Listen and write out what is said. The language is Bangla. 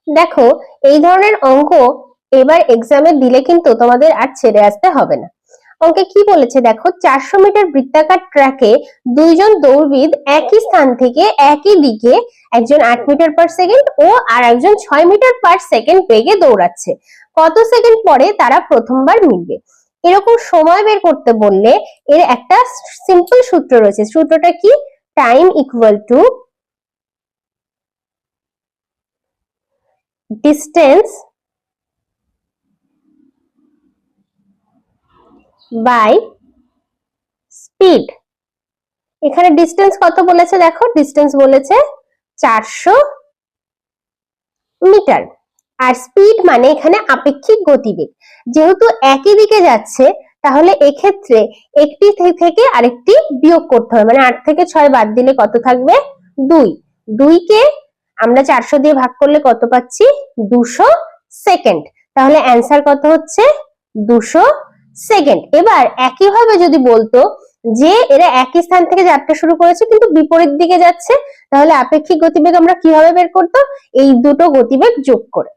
দেখো, এই ধরনের অঙ্ক এবার এক্সামে দিলে কিন্তু তোমাদের আর ছেড়ে আসতে হবে না। অঙ্কে কি বলেছে দেখো, 400 মিটার বৃত্তাকার ট্র্যাকে দুইজন দৌড়বিদ একই স্থান থেকে একই দিকে, একজন 8 মিটার/সেকেন্ড ও আর একজন 6 মিটার/সেকেন্ড বেগে দৌড়াচ্ছে। কত সেকেন্ড পরে তারা প্রথমবার মিলবে? এরকম সময় বের করতে বললে এর একটা সিম্পল সূত্র রয়েছে। সূত্রটা কি? Time equal to distance by speed. এখানে ডিস্টেন্স কত বলেছে দেখো, ডিস্টেন্স বলেছে 400 মিটার, আর স্পিড মানে এখানে আপেক্ষিক গতিবেগ। যেহেতু একই দিকে যাচ্ছে তাহলে এক্ষেত্রে একটি থেকে আরেকটি বিয়োগ করতে হবে, মানে 8 থেকে 6 বাদ দিলে কত থাকবে? 2। 2 কে আমরা 400 দিয়ে ভাগ করলে কত পাচ্ছি? 200 সেকেন্ড। তাহলে অ্যান্সার কত হচ্ছে? 200 সেকেন্ড। এবার একইভাবে যদি বলতো যে এরা একই স্থান থেকে যাত্রা শুরু করেছে কিন্তু বিপরীত দিকে যাচ্ছে, তাহলে আপেক্ষিক গতিবেগ আমরা কিভাবে বের করতাম? এই দুটো গতিবেগ যোগ করে।